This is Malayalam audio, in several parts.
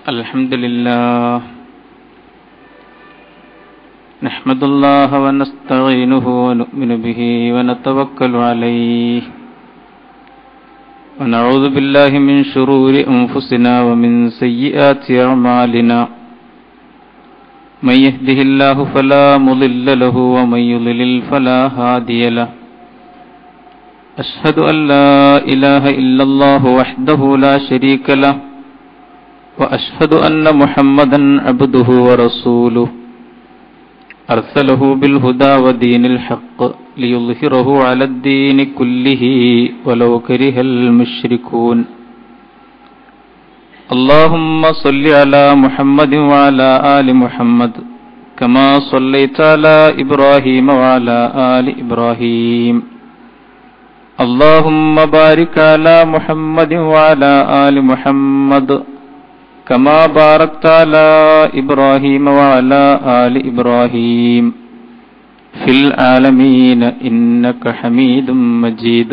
Alhamdulillah. Nahmadullaha wa nasta'inuhu wa nu'minu bihi wa natawakkalu alayhi. Wa na'udhu billahi min shururi anfusina wa min sayyiati a'malina. Man yahdihillahu fala mudilla lahu wa man yudlil fala hadiya lahu. Ashhadu an la ilaha illallah wahdahu la sharika lahu. وأشهد أن محمدا عبده ورسوله أرسله بالهدى ودين الحق ليظهره على الدين كله ولو كره المشركون اللهم صل على محمد وعلى آل محمد كما صليت على إبراهيم وعلى آل إبراهيم اللهم بارك على محمد وعلى آل محمد كما باركت على إبراهيم وعلى آل إبراهيم في العالمين إنك حميد مجيد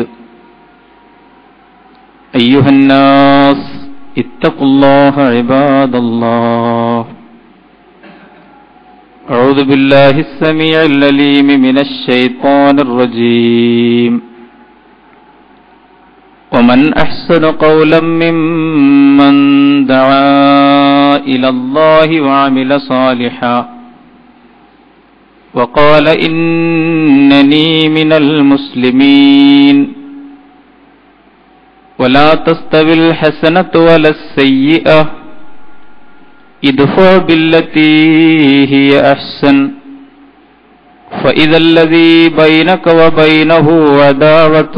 أيها الناس اتقوا الله عباد الله أعوذ بالله السميع العليم من الشيطان الرجيم ومن أحسن قولا ممن دعا إلى الله وعمل صالحا وقال إنني من المسلمين ولا تستوي الحسنة ولا السيئة ادفع بالتي هي أحسن فإذا الذي بينك وبينه عداوة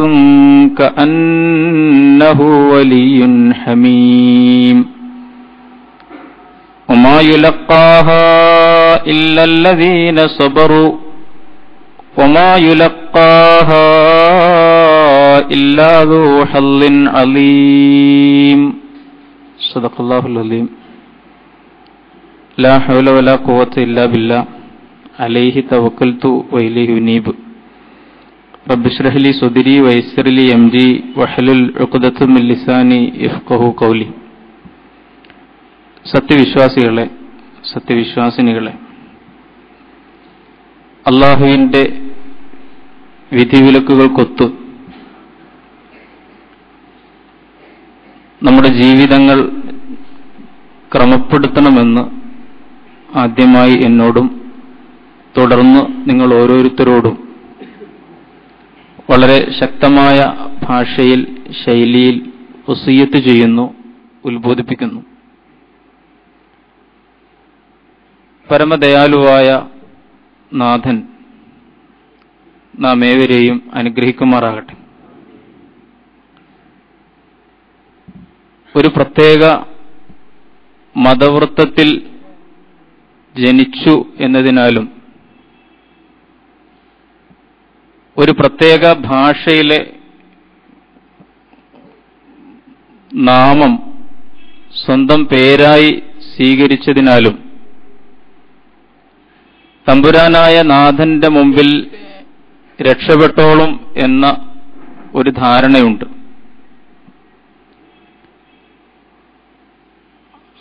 كأنه ولي حميم وما يلقاها إلا الذين صبروا وما يلقاها إلا ذو حظ عظيم صدق الله العظيم لا حول ولا قوة إلا بالله عليه توكلت وإليه أنيب رب اشرح لي صدري ويسر لي أمري واحلل عقدة من لساني يفقهوا قولي. സത്യവിശ്വാസികളെ, സത്യവിശ്വാസിനികളെ, അല്ലാഹുവിന്റെ വിധിവിലക്കുകൾക്കൊത്തു നമ്മുടെ ജീവിതങ്ങൾ ക്രമപ്പെടുത്തണമെന്ന് ആദ്യമായി എന്നോടും തുടർന്ന് നിങ്ങൾ ഓരോരുത്തരോടും വളരെ ശക്തമായ ഭാഷയിൽ, ശൈലിയിൽ വസിയ്യത്ത് ചെയ്യുന്നു, ഉത്ബോധിപ്പിക്കുന്നു. പരമദയാലുവായ നാഥൻ നാം ഏവരെയും അനുഗ്രഹിക്കുമാറാകട്ടെ. ഒരു പ്രത്യേക മതവൃത്തത്തിൽ ജനിച്ചു എന്നതിനാലും ഒരു പ്രത്യേക ഭാഷയിലെ നാമം സ്വന്തം പേരായി സ്വീകരിച്ചതിനാലും തമ്പുരാനായ നാഥന്റെ മുമ്പിൽ രക്ഷപ്പെട്ടോളും എന്ന ഒരു ധാരണയുണ്ട്.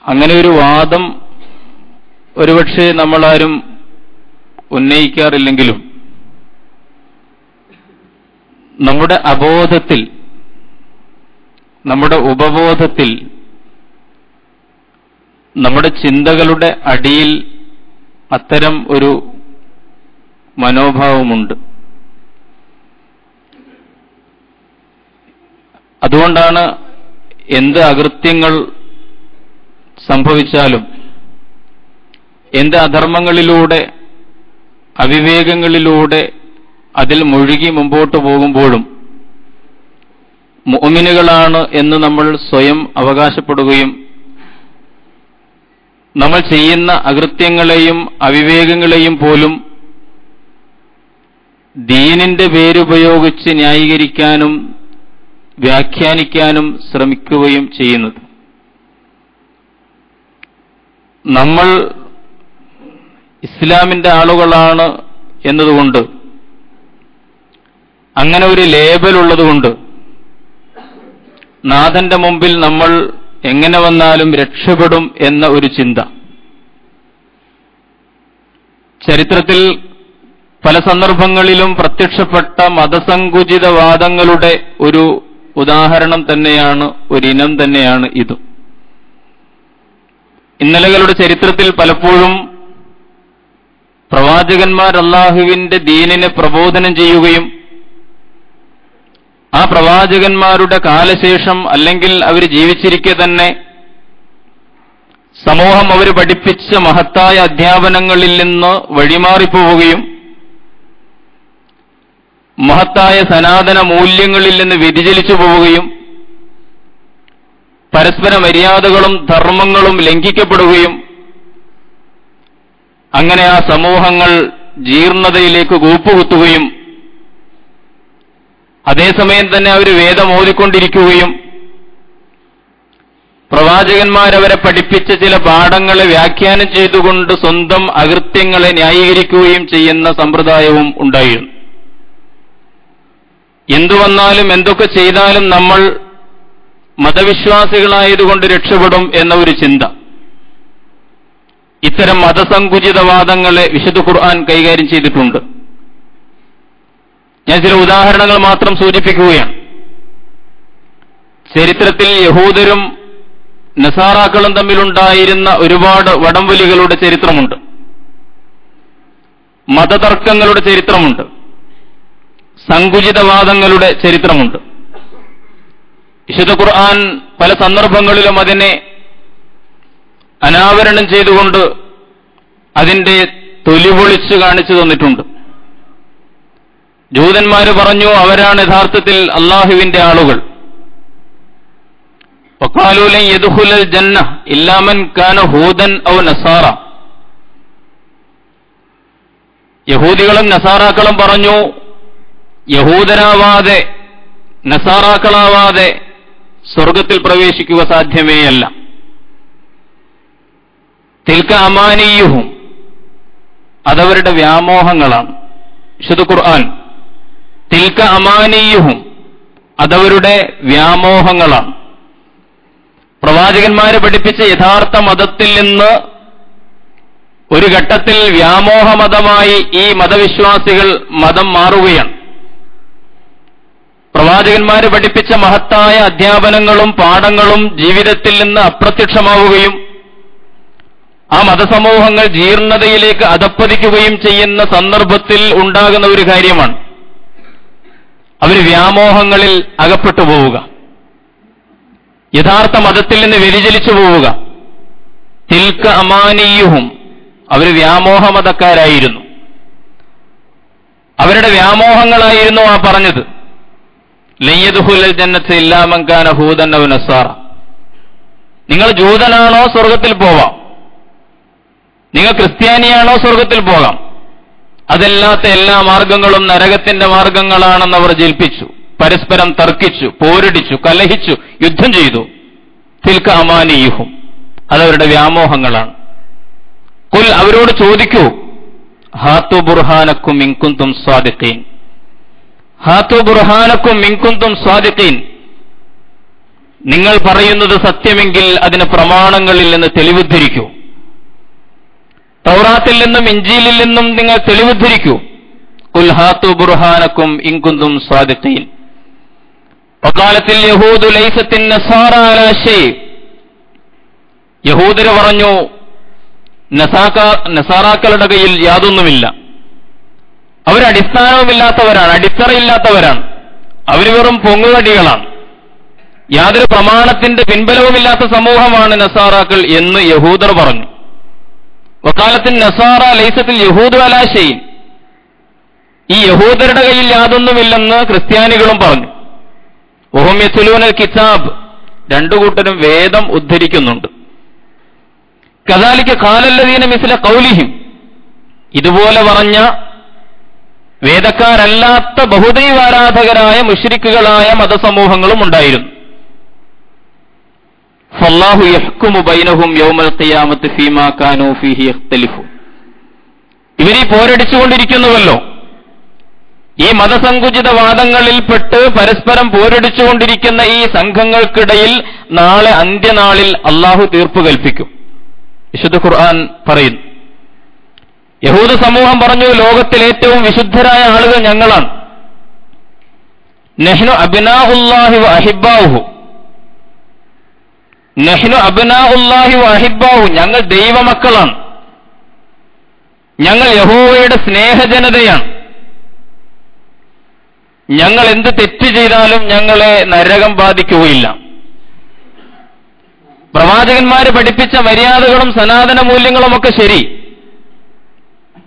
അങ്ങനെ ഒരു വാദം ഒരുപക്ഷെ നമ്മളാരും ഉന്നയിക്കാറില്ലെങ്കിലും നമ്മുടെ അബോധത്തിൽ, നമ്മുടെ ഉപബോധത്തിൽ, നമ്മുടെ ചിന്തകളുടെ അടിയിൽ അത്തരം ഒരു മനോഭാവമുണ്ട്. അതുകൊണ്ടാണ് എന്ത് അകൃത്യങ്ങൾ സംഭവിച്ചാലും, എന്ത് അധർമ്മങ്ങളിലൂടെ, അവിവേകങ്ങളിലൂടെ അതിൽ മുഴുകി മുമ്പോട്ട് പോകുമ്പോഴും മുഅ്മിനുകളാണ് എന്ന് നമ്മൾ സ്വയം അവകാശപ്പെടുകയും നമ്മൾ ചെയ്യുന്ന അകൃത്യങ്ങളെയും അവിവേകങ്ങളെയും പോലും ദീനിന്റെ പേരുപയോഗിച്ച് ന്യായീകരിക്കാനും വ്യാഖ്യാനിക്കാനും ശ്രമിക്കുകയും ചെയ്യുന്നത്. നമ്മൾ ഇസ്ലാമിന്റെ ആളുകളാണ് എന്നതുകൊണ്ട്, അങ്ങനെ ഒരു ലേബൽ ഉള്ളതുകൊണ്ട് നാഥന്റെ മുമ്പിൽ നമ്മൾ എങ്ങനെ വന്നാലും രക്ഷപ്പെടും എന്ന ഒരു ചിന്ത. ചരിത്രത്തിൽ പല സന്ദർഭങ്ങളിലും പ്രത്യക്ഷപ്പെട്ട മതസങ്കുചിതവാദങ്ങളുടെ ഒരു ഉദാഹരണം തന്നെയാണ്, ഒരിനം തന്നെയാണ് ഇത്. ഇന്നലകളുടെ ചരിത്രത്തിൽ പലപ്പോഴും പ്രവാചകന്മാർ അല്ലാഹുവിന്റെ ദീനിനെ പ്രബോധനം ചെയ്യുകയും ആ പ്രവാചകന്മാരുടെ കാലശേഷം അല്ലെങ്കിൽ അവർ ജീവിച്ചിരിക്കെ തന്നെ സമൂഹം അവർ പഠിപ്പിച്ച മഹത്തായ അധ്യാപനങ്ങളിൽ നിന്ന് വഴിമാറിപ്പോവുകയും മഹത്തായ സനാതന മൂല്യങ്ങളിൽ നിന്ന് വ്യതിചലിച്ചു പോവുകയും പരസ്പര മര്യാദകളും ധർമ്മങ്ങളും ലംഘിക്കപ്പെടുകയും അങ്ങനെ ആ സമൂഹങ്ങൾ ജീർണതയിലേക്ക് കൂപ്പുകുത്തുകയും അതേസമയം തന്നെ അവർ വേദം ഓതിക്കൊണ്ടിരിക്കുകയും പ്രവാചകന്മാരവരെ പഠിപ്പിച്ച ചില പാഠങ്ങളെ വ്യാഖ്യാനം ചെയ്തുകൊണ്ട് സ്വന്തം അകൃത്യങ്ങളെ ന്യായീകരിക്കുകയും ചെയ്യുന്ന സമ്പ്രദായവും ഉണ്ടായിരുന്നു. എന്തു വന്നാലും എന്തൊക്കെ ചെയ്താലും നമ്മൾ മതവിശ്വാസികളായതുകൊണ്ട് രക്ഷപ്പെടും എന്ന ഒരു ചിന്ത. ഇത്തരം മതസങ്കുചിതവാദങ്ങളെ വിശുദ്ധ ഖുർആൻ കൈകാര്യം ചെയ്തിട്ടുണ്ട്. ഞാൻ ചില ഉദാഹരണങ്ങൾ മാത്രം സൂചിപ്പിക്കുകയാണ്. ചരിത്രത്തിൽ യഹൂദരും നസാറാക്കളും തമ്മിലുണ്ടായിരുന്ന ഒരുപാട് വടംവലികളുടെ ചരിത്രമുണ്ട്, മതതർക്കങ്ങളുടെ ചരിത്രമുണ്ട്, സങ്കുചിതവാദങ്ങളുടെ ചരിത്രമുണ്ട്. വിശുദ്ധ ഖുർആൻ പല സന്ദർഭങ്ങളിലും അതിനെ അനാവരണം ചെയ്തുകൊണ്ട് അതിന്റെ തൊലിപൊളിച്ച് കാണിച്ചു തന്നിട്ടുണ്ട്. ജൂതന്മാര് പറഞ്ഞു അവരാണ് യഥാർത്ഥത്തിൽ അള്ളാഹുവിന്റെ ആളുകൾ. വഖാലൂ ലൻ യദ്ഖുലൽ ജന്ന ഇല്ലാ മൻ കാന ഹൂദൻ ഔ നസാറ. യഹൂദികളും നസാറാക്കളും പറഞ്ഞു യഹൂദരാവാതെ നസാറാക്കളാവാതെ സ്വർഗത്തിൽ പ്രവേശിക്കുക സാധ്യമേയല്ല. തിൽക അമാനിയുഹും, അതവരുടെ വ്യാമോഹങ്ങളാണ്. വിശുദ്ധ ഖുർആൻ തിൽക അമാനിയുഹും, അതവരുടെ വ്യാമോഹങ്ങളാണ്. പ്രവാചകന്മാരെ പഠിപ്പിച്ച യഥാർത്ഥ മതത്തിൽ നിന്ന് ഒരു ഘട്ടത്തിൽ വ്യാമോഹമതമായി ഈ മതവിശ്വാസികൾ മതം മാറുകയാണ്. പ്രവാചകന്മാരെ പഠിപ്പിച്ച മഹത്തായ അധ്യാപനങ്ങളും പാഠങ്ങളും ജീവിതത്തിൽ നിന്ന് അപ്രത്യക്ഷമാവുകയും ആ മതസമൂഹങ്ങൾ ജീർണതയിലേക്ക് അധപ്പതിക്കുകയും ചെയ്യുന്ന സന്ദർഭത്തിൽ ഉണ്ടാകുന്ന ഒരു കാര്യമാണ് അവർ വ്യാമോഹങ്ങളിൽ അകപ്പെട്ടു പോവുക, യഥാർത്ഥ മതത്തിൽ നിന്ന് വ്യതിചലിച്ചു പോവുക. തിൽക അമാനിയുഹും, അവർ വ്യാമോഹമതക്കാരായിരുന്നു. അവരുടെ വ്യാമോഹങ്ങളായിരുന്നു ആ പറഞ്ഞത് ലൻ യദ്ഖുലൽ ജന്നത ഇല്ലാ മൻ കാന ഹൂദൻ ഔ നസാറ. നിങ്ങൾ ജൂതനാണോ സ്വർഗത്തിൽ പോവാം, നിങ്ങൾ ക്രിസ്ത്യാനിയാണോ സ്വർഗത്തിൽ പോകാം, അതല്ലാത്ത എല്ലാ മാർഗങ്ങളും നരകത്തിന്റെ മാർഗങ്ങളാണെന്ന് അവർ ജൽപ്പിച്ചു. പരസ്പരം തർക്കിച്ചു, പോരടിച്ചു, കലഹിച്ചു, യുദ്ധം ചെയ്തു. തിൽക അമാനിയുഹും, അതവരുടെ വ്യാമോഹങ്ങളാണ്. ഖുൽ, അവരോട് ചോദിക്കൂ, ഹാതു ബുർഹാനക്കും ഇൻ കുൻതും സ്വാദിഖീൻ. ഹാതു ബുർഹാനക്കും ഇൻ കുൻതും സ്വാദിഖീൻ, നിങ്ങൾ പറയുന്നത് സത്യമെങ്കിൽ അതിന് പ്രമാണങ്ങളിൽ നിന്ന് തെളിവുദ്ധരിക്കൂ. തൗറാത്തിൽ നിന്നും ഇഞ്ചീലിൽ നിന്നും നിങ്ങൾ തെളിവുദ്ധരിക്കൂ. ഖുൽ ഹാതു ബുർഹാനക്കും ഇൻ കുൻതും സ്വാദിഖീൻ. വഖാലത്തിൽ യഹൂദു ലൈസത്തിൻ നസാറ അലാ ശൈ. യഹൂദര് പറഞ്ഞു നസാറാക്കളുടെ കയ്യിൽ യാതൊന്നുമില്ല, അവരടിസ്ഥാനവുമില്ലാത്തവരാണ്, അടിത്തറയില്ലാത്തവരാണ്, അവർ വെറും പൊങ്ങുകടികളാണ്, യാതൊരു പ്രമാണത്തിന്റെ പിൻബലവുമില്ലാത്ത സമൂഹമാണ് നസാറാക്കൾ എന്ന് യഹൂദർ പറഞ്ഞു. വഖാലത്തിൻ നസാറ ലൈസത്തിൽ യഹൂദു അലാ ശൈ. ഈ യഹൂദരുടെ കയ്യിൽ യാതൊന്നുമില്ലെന്ന് ക്രിസ്ത്യാനികളും പറഞ്ഞു. വഹും യത്ലൂനൽ കിതാബ്, രണ്ടു കൂട്ടരും വേദം ഉദ്ധരിക്കുന്നുണ്ട്. കദാലിക ഖാലല്ലദീന മിസ്ല ഖൗലിഹിം, ഇതുപോലെ പറഞ്ഞ വേദക്കാരല്ലാത്ത ബഹുദൈവാരാധകരായ മുശ്രിക്കുകളായ മതസമൂഹങ്ങളും ഉണ്ടായിരുന്നു. ഫല്ലാഹു യഹ്കുമു ബൈനഹും യൗമൽ ഖിയാമത്തി ഫീമാ കാനൂ ഫീഹി യഖ്തലിഫൂൻ. ഇവരീ പോരടിച്ചുകൊണ്ടിരിക്കുന്നുവല്ലോ, ഈ മതസങ്കുചിതവാദങ്ങളിൽപ്പെട്ട് പരസ്പരം പോരടിച്ചുകൊണ്ടിരിക്കുന്ന ഈ സംഘങ്ങൾക്കിടയിൽ നാളെ അന്ത്യനാളിൽ അള്ളാഹു തീർപ്പ് കൽപ്പിക്കും. വിശുദ്ധ ഖുർആൻ പറയുന്നു. യഹൂദ സമൂഹം പറഞ്ഞു, ലോകത്തിൽ ഏറ്റവും വിശുദ്ധരായ ആളുകൾ ഞങ്ങളാണ്. നഹ്നു അബ്നാഉല്ലാഹി വ അഹിബ്ബാഹു, നഹ്നു അബ്നാഉല്ലാഹി വ അഹിബ്ബാഹു, ഞങ്ങൾ ദൈവമക്കളാണ്, ഞങ്ങൾ യഹോവയുടെ സ്നേഹജനതയാണ്, ഞങ്ങൾ എന്ത് തെറ്റ് ചെയ്താലും ഞങ്ങളെ നരകം ബാധിക്കുകയില്ല. പ്രവാചകന്മാര് പഠിപ്പിച്ച മര്യാദകളും സനാതന മൂല്യങ്ങളുമൊക്കെ ശരി,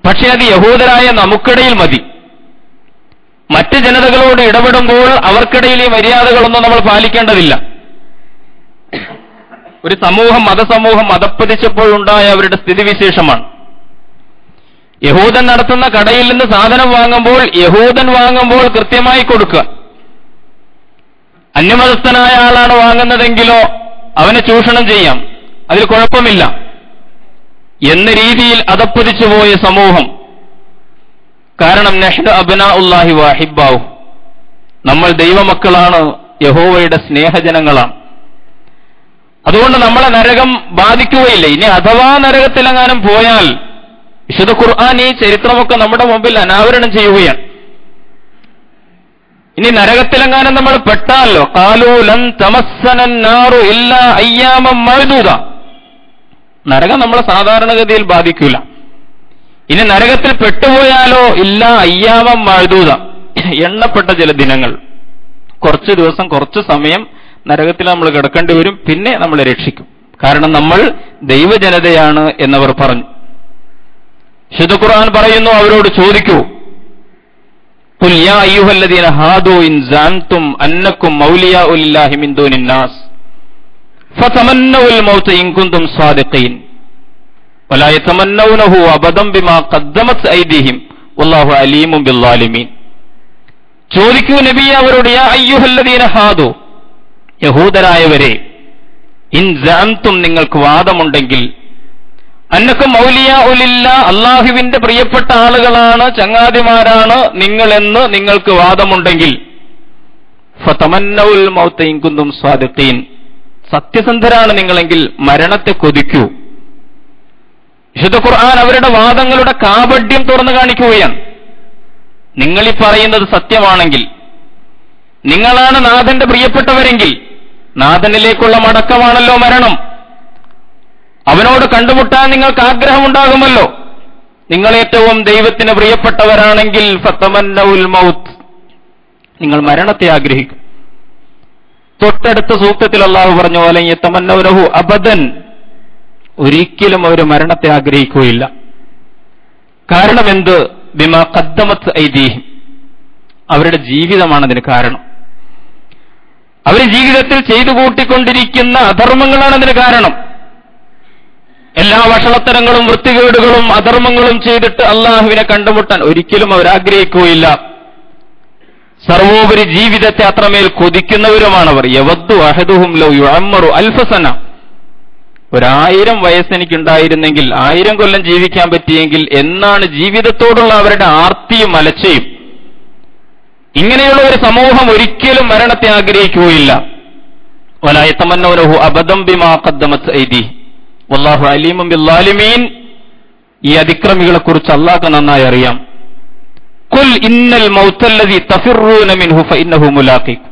പക്ഷെ അത് യഹൂദരായ നമുക്കിടയിൽ മതി. മറ്റ് ജനതകളോട് ഇടപെടുമ്പോൾ അവർക്കിടയിൽ ഈ മര്യാദകളൊന്നും നമ്മൾ പാലിക്കേണ്ടതില്ല. ഒരു സമൂഹം മതസമൂഹം അധപ്പതിച്ചപ്പോഴുണ്ടായ അവരുടെ സ്ഥിതിവിശേഷമാണ്. യഹൂദൻ നടത്തുന്ന കടയിൽ നിന്ന് സാധനം വാങ്ങുമ്പോൾ യഹൂദൻ വാങ്ങുമ്പോൾ കൃത്യമായി കൊടുക്കുക. അന്യമതസ്ഥനായ ആളാണ് വാങ്ങുന്നതെങ്കിലോ അവനെ ചൂഷണം ചെയ്യാം, അതിൽ കുഴപ്പമില്ല എന്ന രീതിയിൽ അധപ്പതിച്ചുപോയ സമൂഹം. കാരണം നഹ്നു അബ്നാഉല്ലാഹി വ അഹിബ്ബാഹു, നമ്മൾ ദൈവമക്കളാണ്, യഹോവയുടെ സ്നേഹജനങ്ങളാണ്. അതുകൊണ്ട് നമ്മളെ നരകം ബാധിക്കുകയില്ല. ഇനി അഥവാ നരകത്തിലെങ്ങാനും പോയാൽ വിശുദ്ധ ഖുർആൻ ഈ ചരിത്രമൊക്കെ നമ്മുടെ മുമ്പിൽ അനാവരണം ചെയ്യുകയാണ്. ഇനി നരകത്തിലെങ്ങാനും നമ്മൾ പെട്ടാലോ, ഖാലൂ ലൻ തമസ്സനൻ നാറു ഇല്ലാ അയ്യാമൻ മഅ്ദൂദ, നരകം നമ്മളെ സാധാരണഗതിയിൽ ബാധിക്കില്ല. ഇനി നരകത്തിൽ പെട്ടുപോയാലോ, ഇല്ല അയ്യാമൻ മഅ്ദൂദ, എണ്ണപ്പെട്ട ചില ദിനങ്ങൾ, കുറച്ച് ദിവസം കുറച്ച് സമയം നരകത്തിൽ നമ്മൾ കിടക്കേണ്ടി വരും, പിന്നെ നമ്മളെ രക്ഷിക്കും. കാരണം നമ്മൾ ദൈവജനതയാണ് എന്നവർ പറഞ്ഞു. വിശുദ്ധ ഖുർആൻ പറയുന്നു, അവരോട് ചോദിക്കൂ, ഖുൽ യാ അയ്യുഹല്ലദീന ഹാദൂ ഇൻ സഅംതും അന്നകും മൗലിയാഉ ലില്ലാഹി മിൻ ദൂനിൻ നാസ് ഫതമന്നൗൽ മൗത ഇൻ കുൻതും സാദിഖീൻ വലാ യതമന്നൗനഹു അബദൻ ബിമാ ഖദ്ദമത് ഐദീഹിം വല്ലാഹു അലീമുൻ ബിസ്സാലിമീൻ. ചോദിക്കൂ നബിയെ അവരോട്, യാ അയ്യുഹല്ലദീന ഹാദൂ, യഹൂദരായവരെ, ഇൻ സഅംതും നിങ്ങൾക്ക് വാദമുണ്ടെങ്കിൽ, അന്നക്കും മൗലിയാഉ ലില്ലാ, അല്ലാഹുവിന്റെ പ്രിയപ്പെട്ട ആളുകളാണ്, ചങ്ങാതിമാരാണ് നിങ്ങളെന്ന് നിങ്ങൾക്ക് വാദമുണ്ടെങ്കിൽ, ഫതമന്നൗൽ മൗത ഇൻ കുൻതും സാദിഖീൻ, സത്യസന്ധരാണ് നിങ്ങളെങ്കിൽ മരണത്തെ കൊതിക്കൂ. വിശുദ്ധ ഖുർആൻ അവരുടെ വാദങ്ങളുടെ കാപഢ്യം തുറന്നു കാണിക്കുകയാണ്. നിങ്ങൾ ഈ പറയുന്നത് സത്യമാണെങ്കിൽ, നിങ്ങളാണ് നാഥന്റെ പ്രിയപ്പെട്ടവരെങ്കിൽ, നാഥനിലേക്കുള്ള മടക്കമാണല്ലോ മരണം, അവനോട് കണ്ടുമുട്ടാൻ നിങ്ങൾക്ക് ആഗ്രഹമുണ്ടാകുമല്ലോ. നിങ്ങൾ ഏറ്റവും ദൈവത്തിന് പ്രിയപ്പെട്ടവരാണെങ്കിൽ ഫതമന്നൗൽ മൗത്ത്, നിങ്ങൾ മരണത്തെ ആഗ്രഹിക്കും. തൊട്ടടുത്ത സൂക്തത്തിൽ അല്ലാഹു പറഞ്ഞു, വലൻ യതമന്നൗനഹു അബദൻ, ഒരിക്കലും അവർ മരണത്തെ ആഗ്രഹിക്കുകയില്ല. കാരണം എന്ത്? ബിമാ ഖദ്ദമത് ഐദീഹിം, അവരുടെ ജീവിതമാണ് അതിന് കാരണം. അവർ ജീവിതത്തിൽ ചെയ്തു കൂട്ടിക്കൊണ്ടിരിക്കുന്ന അധർമ്മങ്ങളാണ് അതിന് കാരണം. എല്ലാ വഷളത്തരങ്ങളും വൃത്തികേടുകളും അധർമ്മങ്ങളും ചെയ്തിട്ട് അള്ളാഹുവിനെ കണ്ടുമുട്ടാൻ ഒരിക്കലും അവർ ആഗ്രഹിക്കുകയില്ല. സർവോപരി ജീവിതത്തെ അത്രമേൽ കൊതിക്കുന്നവരുമാണവർ. യവദ്ദു അഹദുഹും ലൗ യുഅമ്മറു അൽഫസന, 1000 വയസ്സെനിക്കുണ്ടായിരുന്നെങ്കിൽ, 1000 കൊല്ലം ജീവിക്കാൻ പറ്റിയെങ്കിൽ എന്നാണ് ജീവിതത്തോടുള്ള അവരുടെ ആർത്തിയും അലച്ചയും. ഇങ്ങനെയുള്ള ഒരു സമൂഹം ഒരിക്കലും മരണത്തെ ആഗ്രഹിക്കുകയില്ല. വലാ യതമന്നൗനഹു അബദൻ ബിമാ ഖദ്ദമത് ഐദീഹിം വല്ലാഹു അലീമുൻ ബിസ്സാലിമീൻ. ഈ അതിക്രമികളെ കുറിച്ച് അല്ലാഹു നന്നായി അറിയാം. ഖുൽ ഇന്നൽ മൗതല്ലദീ തഫിറൂന മിൻഹു ഫഇന്നഹു മുലാഖീകും,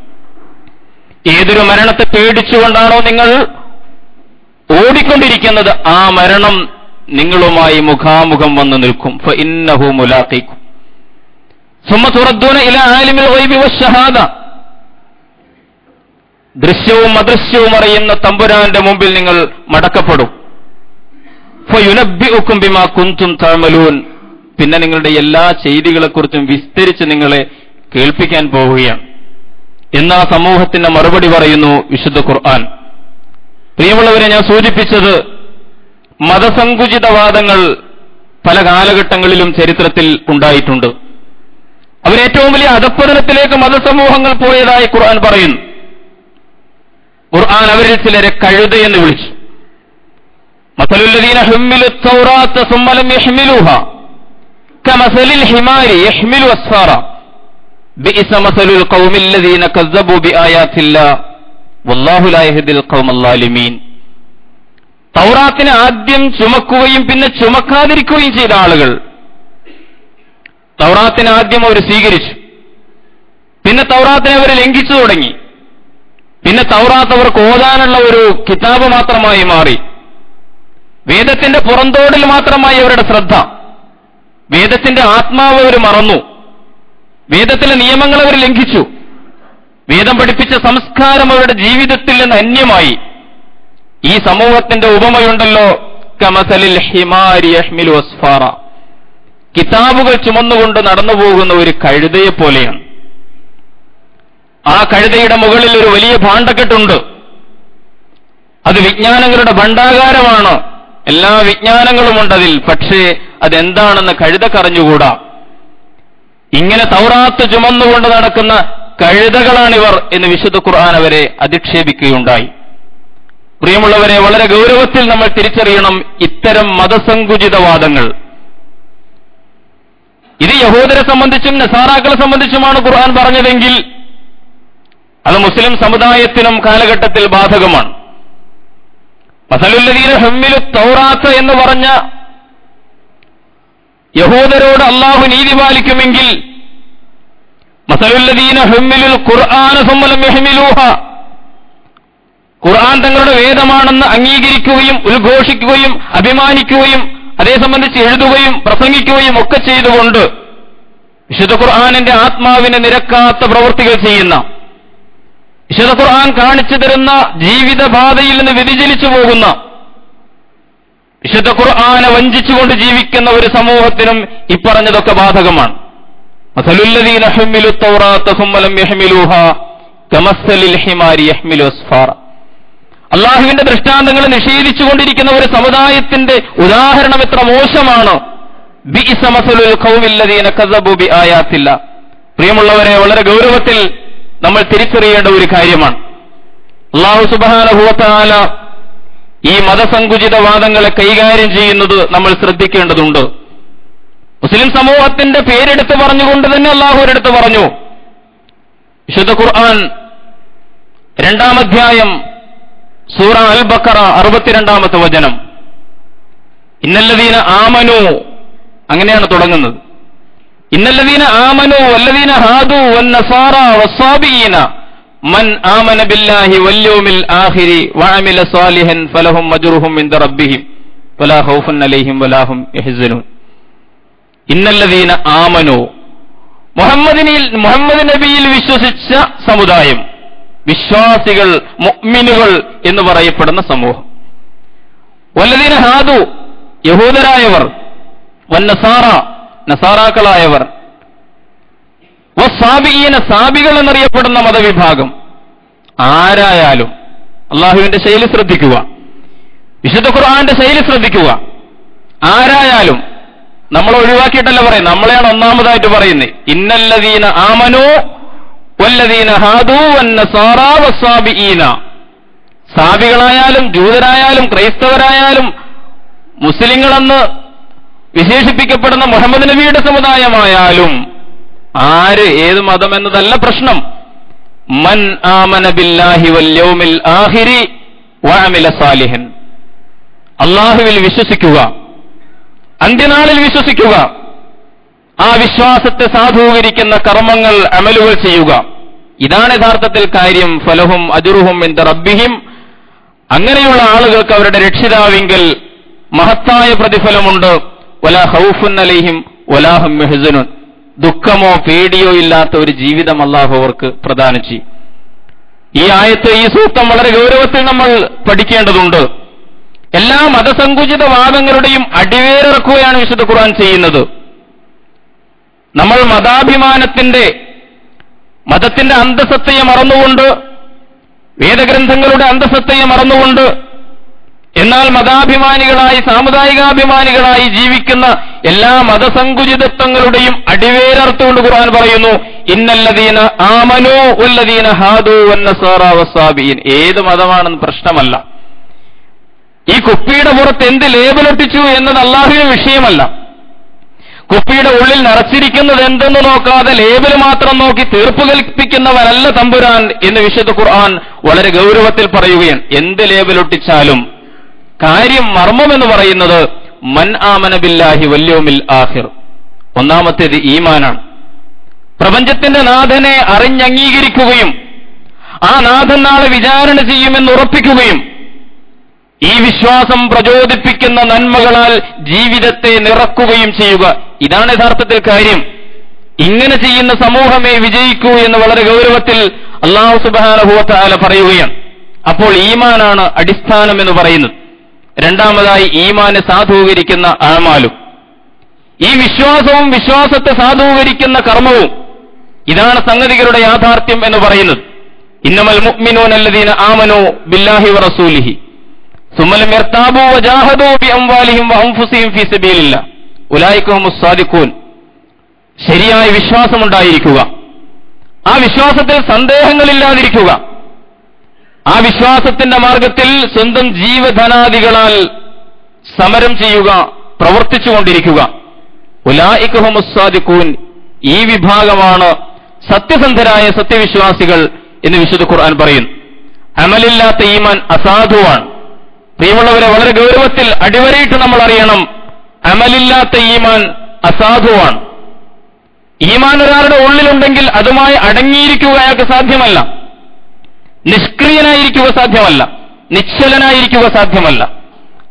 ഏതൊരു മരണത്തെ പേടിച്ചുകൊണ്ടാണോ നിങ്ങൾ ഓടിക്കൊണ്ടിരിക്കുന്നത്, ആ മരണം നിങ്ങളുമായി മുഖാമുഖം വന്നു നിൽക്കും. ഫഇന്നഹു മുലാഖീകും സുമ്മ തുറദ്ദൂന ഇലാ ആലിമിൽ ഗൈബി വശ്ശഹാദ, ദൃശ്യവും അദൃശ്യവും അറിയുന്ന തമ്പുരാന്റെ മുമ്പിൽ നിങ്ങൾ മടക്കപ്പെടും. ഫയുനബ്ബിഉകും ബിമാ കുൻതും തഅമലൂൻ, പിന്നെ നിങ്ങളുടെ എല്ലാ ചെയ്തികളെക്കുറിച്ചും വിസ്തരിച്ച് നിങ്ങളെ കേൾപ്പിക്കാൻ പോവുകയാണ് എന്നാ സമൂഹത്തിന്റെ മറുപടി പറയുന്നു വിശുദ്ധ ഖുർആൻ. പ്രിയമുള്ളവരെ, ഞാൻ സൂചിപ്പിച്ചത് മതസങ്കുചിതവാദങ്ങൾ പല കാലഘട്ടങ്ങളിലും ചരിത്രത്തിൽ ഉണ്ടായിട്ടുണ്ട്. അവരേറ്റവും വലിയ അധപ്പതനത്തിലേക്ക് മതസമൂഹങ്ങൾ പോയതായി ഖുർആൻ പറയുന്നു. ഖുർആൻ അവരിൽ ചിലരെ കഴുതയെന്ന് വിളിച്ചു. മസലുല്ലദീന ഹുമ്മിലു തൗറാത്ത സുമ്മ ലം യഹ്മിലുഹാ കമസലിൽ ഹിമാരി യഹ്മിലു അസ്ഫാറ ബിഇസ മസലുൽ ഖൗമില്ലദീന കസ്സബു ബിആയാത്തില്ലാഹ് വല്ലാഹു ലാ യഹ്ദിൽ ഖൗമൽ ളാലിമീൻ. തൗറാത്തിനെ ആദ്യം ചുമക്കുകയും പിന്നെ ചുമക്കാതിരിക്കുകയും ചെയ്ത ആളുകൾ, തൗറാത്തിനെ ആദ്യം അവർ സ്വീകരിച്ചു, പിന്നെ തൗറാത്തിനെ അവർ ലംഘിച്ചു തുടങ്ങി, പിന്നെ തൗറാത്ത് അവർക്ക് ഓതാനുള്ള ഒരു കിതാബ് മാത്രമായി മാറി, വേദത്തിന്റെ പുറന്തോടിൽ മാത്രമായി അവരുടെ ശ്രദ്ധ, വേദത്തിന്റെ ആത്മാവ് അവർ മറന്നു, വേദത്തിലെ നിയമങ്ങൾ അവർ ലംഘിച്ചു, വേദം പഠിപ്പിച്ച സംസ്കാരം അവരുടെ ജീവിതത്തിൽ നിന്ന് അന്യമായി. ഈ സമൂഹത്തിന്റെ ഉപമയുണ്ടല്ലോ, കമസലിൽ ഹിമാരി യഹ്മിലു അസ്ഫാറ, കിതാബുകൾ ചുമന്നുകൊണ്ട് നടന്നു പോകുന്ന ഒരു കഴുതയെ പോലെയാണ്. ആ കഴുതയുടെ മുകളിൽ ഒരു വലിയ ഭാണ്ഡക്കെട്ടുണ്ട്. അത് വിജ്ഞാനങ്ങളുടെ ഭണ്ഡാകാരമാണ്, എല്ലാ വിജ്ഞാനങ്ങളുമുണ്ട് അതിൽ. പക്ഷേ അതെന്താണെന്ന് കഴുതക്കറിഞ്ഞുകൂടാ. ഇങ്ങനെ തൗറാത്ത് ചുമന്നുകൊണ്ട് നടക്കുന്ന കഴുതകളാണിവർ എന്ന് വിശുദ്ധ ഖുർആൻ അവരെ അധിക്ഷേപിക്കുകയുണ്ടായി. പ്രിയമുള്ളവരെ, വളരെ ഗൗരവത്തിൽ നമ്മൾ തിരിച്ചറിയണം ഇത്തരം മതസങ്കുചിതവാദങ്ങൾ. ഇത് യഹൂദരെ സംബന്ധിച്ചും നസാറാക്കളെ സംബന്ധിച്ചുമാണ് ഖുർആൻ പറഞ്ഞതെങ്കിൽ അത് മുസ്ലിം സമുദായത്തിനും കാലഘട്ടത്തിൽ ബാധകമാണ്. മസലുല്ലദീന ഹമ്മിലു തൗറാത്ത് എന്ന് പറഞ്ഞ യഹൂദരോട് അള്ളാഹു നീതി പാലിക്കുമെങ്കിൽ മസലുല്ലദീന ഹമ്മിലുൽ ഖുർആന സുമ്മ ലം യഹ്മിലൂഹ, ഖുർആൻ തങ്ങളുടെ വേദമാണെന്ന് അംഗീകരിക്കുകയും ഉദ്ഘോഷിക്കുകയും അഭിമാനിക്കുകയും അതേ സംബന്ധിച്ച് എഴുതുകയും പ്രസംഗിക്കുകയും ഒക്കെ ചെയ്തുകൊണ്ട് വിശുദ്ധ ഖുർആനിന്റെ ആത്മാവിനെ നിരക്കാത്ത പ്രവൃത്തികൾ ചെയ്യുന്ന, വിശുദ്ധ ഖുർആൻ കാണിച്ചു തരുന്ന ജീവിതപാതയിൽ നിന്ന് വ്യതിചലിച്ചു പോകുന്ന, വിശുദ്ധ ഖുർആനെ വഞ്ചിച്ചുകൊണ്ട് ജീവിക്കുന്ന ഒരു സമൂഹത്തിനും ഇപ്പറഞ്ഞതൊക്കെ ബാധകമാണ്. മസലുല്ലദീന ഹമ്മിലു തൗറാത്ത സുമ്മ ലം യഹ്മിലൂഹാ കമസ്സലിൽ ഹിമാരി യഹ്മിലു അസ്ഫാറ. അള്ളാഹുവിന്റെ ദൃഷ്ടാന്തങ്ങൾ നിഷേധിച്ചുകൊണ്ടിരിക്കുന്ന ഒരു സമുദായത്തിന്റെ ഉദാഹരണം എത്ര മോശമാണ്. ബിഇസ മസലുൽ ഖൗമില്ലദീന കസബു ബിആയാത്തില്ലാ. പ്രിയമുള്ളവരെ, വളരെ ഗൗരവത്തിൽ നമ്മൾ തിരിച്ചറിയേണ്ട ഒരു കാര്യമാണ്. അല്ലാഹു സുബ്ഹാനഹു വ തആല ഈ മതസങ്കുചിതവാദങ്ങളെ കൈകാര്യം ചെയ്യുന്നത് നമ്മൾ ശ്രദ്ധിക്കേണ്ടതുണ്ട്. മുസ്ലിം സമൂഹത്തിന്റെ പേരെടുത്ത് പറഞ്ഞുകൊണ്ട് തന്നെ അല്ലാഹു ഒരിടത്ത് പറഞ്ഞു. വിശുദ്ധ ഖുർആൻ 2-ാം അധ്യായം സൂറ അൽ ബഖറ 62-ാമത്തെ വചനം, ഇന്നല്ലദീന ആമനു, അങ്ങനെയാണ് തുടങ്ങുന്നത്. ഇന്നല്ലദീന ആമനു വല്ലദീന ഹാദു വന്നസാറ വസ്സാബിഈന മൻ ആമന ബില്ലാഹി വൽയൗമിൽ ആഖിരി വഅമില സാലിഹൻ ഫലഹും അജ്റുഹും ഇൻദ റബ്ബിഹിം വലാ ഖൗഫുൻ അലൈഹിം വലാ ഹും യഹ്സനൂൻ. ഇന്നല്ലദീന ആമനു, മുഹമ്മദ് നബിയിൽ വിശ്വസിച്ച സമുദായം, വിശ്വാസികൾ, മുഅ്മിനുകൾ എന്ന് പറയപ്പെടുന്ന സമൂഹം. വല്ലദീന ഹാദു, യഹൂദരായവർ, വന്നസാറ, നസാറാക്കളായവർ, വസ്സാബിഈന, സാബികൾ എന്നറിയപ്പെടുന്ന മതവിഭാഗം. ആരായാലും അള്ളാഹുവിന്റെ ശൈലി ശ്രദ്ധിക്കുക, വിശുദ്ധ ഖുർആന്റെ ശൈലി ശ്രദ്ധിക്കുക. ആരായാലും നമ്മൾ ഒഴിവാക്കിയിട്ടല്ല പറയുന്നത്, നമ്മളെയാണ് ഒന്നാമതായിട്ട് പറയുന്നത്. ഇന്നല്ലദീന ആമനു വല്ലദീന ഹാദു വന്നസാറ വസ്സാബിഈന. സാബികളായാലും ജൂതരായാലും ക്രൈസ്തവരായാലും മുസ്ലിങ്ങളെന്ന് വിശേഷിപ്പിക്കപ്പെടുന്ന മുഹമ്മദ് നബിയുടെ സമുദായമായാലും ആര് ഏത് മതം എന്നതല്ല പ്രശ്നം. മൻ ആമന ബില്ലാഹി വൽയൗമിൽ ആഖിരി വഅമില സാലിഹൻ, അല്ലാഹുവിൽ വിശ്വസിക്കുക, അന്ത്യനാളിൽ വിശ്വസിക്കുക, ആ വിശ്വാസത്തെ സാധൂകരിക്കുന്ന കർമ്മങ്ങൾ, അമലുകൾ ചെയ്യുക. ഇതാണ് യഥാർത്ഥത്തിൽ കാര്യം. ഫലഹും അജ്റുഹും ഇൻദ റബ്ബിഹിം, അങ്ങനെയുള്ള ആളുകൾക്ക് അവരുടെ രക്ഷിതാവിങ്കൽ മഹത്തായ പ്രതിഫലമുണ്ട്. വലാ ഖൗഫുൻ അലൈഹിം വലാ ഹും യഹ്സനൂൻ, ദുഃഖമോ പേടിയോ ഇല്ലാത്ത ഒരു ജീവിതം അല്ലാഹു അവർക്ക് പ്രദാനം ചെയ്യും. ഈ ആയത്ത്, ഈ സൂക്തം വളരെ ഗൗരവത്തിൽ നമ്മൾ പഠിക്കേണ്ടതുണ്ട്. എല്ലാ മതസങ്കുചിതവാദങ്ങളുടെയും അടിവേറിറക്കുകയാണ് വിശുദ്ധ ഖുർആൻ ചെയ്യുന്നത്. നമ്മൾ മതത്തിന്റെ അന്തസത്തയെ മറന്നുകൊണ്ട്, വേദഗ്രന്ഥങ്ങളുടെ അന്തസത്തയെ മറന്നുകൊണ്ട്, എന്നാൽ മതാഭിമാനികളായി, സാമുദായികാഭിമാനികളായി ജീവിക്കുന്ന എല്ലാ മതസങ്കുചിതത്വങ്ങളുടെയും അടിവേരർത്തുകൊണ്ട് ഖുർആൻ പറയുന്നു, ഇന്നല്ലദീന ആമനു വല്ലദീന ഹാദു വന്നസാറ വസ്സാബിഈൻ. ഏത് മതമാണെന്ന് പ്രശ്നമല്ല. ഈ കുപ്പിയുടെ പുറത്ത് എന്ത് ലേബലൊട്ടിച്ചു എന്നത് അല്ലാഹുവിന്റെ വിഷയമല്ല. കുപ്പിയുടെ ഉള്ളിൽ നിറച്ചിരിക്കുന്നത് എന്തെന്ന് നോക്കാതെ ലേബൽ മാത്രം നോക്കി തീർപ്പ് കൽപ്പിക്കുന്നവനല്ല തമ്പുരാൻ എന്ന് വിശുദ്ധ ഖുർആൻ വളരെ ഗൗരവത്തിൽ പറയുകയാണ്. എന്ത് ലേബൽ ഒട്ടിച്ചാലും കാര്യം മർമ്മം എന്ന് പറയുന്നത് മൻ ആമന ബില്ലാഹി വൽ യൗമിൽ ആഖിർ. ഒന്നാമത്തേത് ഈമാനാണ്. പ്രപഞ്ചത്തിന്റെ നാഥനെ അറിഞ്ഞംഗീകരിക്കുകയും ആ നാഥൻ നാളെ വിചാരണ ചെയ്യുമെന്ന് ഉറപ്പിക്കുകയും ഈ വിശ്വാസം പ്രചോദിപ്പിക്കുന്ന നന്മകളാൽ ജീവിതത്തെ നിറക്കുകയും ചെയ്യുക. ഇതാണ് യഥാർത്ഥത്തിൽ കാര്യം. ഇങ്ങനെ ചെയ്യുന്ന സമൂഹമേ വിജയിക്കൂ എന്ന് വളരെ ഗൗരവത്തിൽ അല്ലാഹു സുബ്ഹാനഹു വ തആല പറയുകയാണ്. അപ്പോൾ ഈമാനാണ് അടിസ്ഥാനം എന്ന് പറയുന്നത്. രണ്ടാമതായി ഈമാനെ സാധൂകരിക്കുന്ന അഅ്മാലും, ഈ വിശ്വാസവും വിശ്വാസത്തെ സാധൂകരിക്കുന്ന കർമ്മവും, ഇതാണ് സംഗതികളുടെ യാഥാർത്ഥ്യം എന്ന് പറയുന്നത്. ഇന്നമൽ മുഅ്മിനൂന അല്ലദീന ആമനൂ ബില്ലാഹി വറസൂലിഹി സുമ്മ ലം യർതാബൂ വജാഹദൂ ബിഅംവാലിഹിം വഅൻഫുസിഹിം ഫീ സബീലില്ലാഹ് ഉലൈക ഹുമുസ് സാദിഖൂൻ. ശരിയായ വിശ്വാസമുണ്ടായിരിക്കുക, ആ വിശ്വാസത്തിൽ സന്ദേഹങ്ങളില്ലാതിരിക്കുക, ആ വിശ്വാസത്തിന്റെ മാർഗത്തിൽ സ്വന്തം ജീവധനാദികളാൽ സമരം ചെയ്യുക, പ്രവർത്തിച്ചുകൊണ്ടിരിക്കുക. ഉലൈക ഹുമുസ് സാദിഖൂൻ, ഈ വിഭാഗമാണ് സത്യസന്ധരായ സത്യവിശ്വാസികൾ എന്ന് വിശുദ്ധ ഖുർആൻ പറയുന്നു. അമലില്ലാത്ത ഈമാൻ അസാധുവാണ്. പ്രിയമുള്ളവരെ, വളരെ ഗൗരവത്തിൽ അടിവരയിട്ട് നമ്മൾ അറിയണം, അമലില്ലാത്ത ഈമാൻ അസാധുവാണ്. ഈമാൻ ഒരാളുടെ ഉള്ളിലുണ്ടെങ്കിൽ അതുമായി അടങ്ങിയിരിക്കുക അയാൾക്ക് സാധ്യമല്ല, നിഷ്ക്രിയനായിരിക്കുക സാധ്യമല്ല, നിശ്ചലനായിരിക്കുക സാധ്യമല്ല.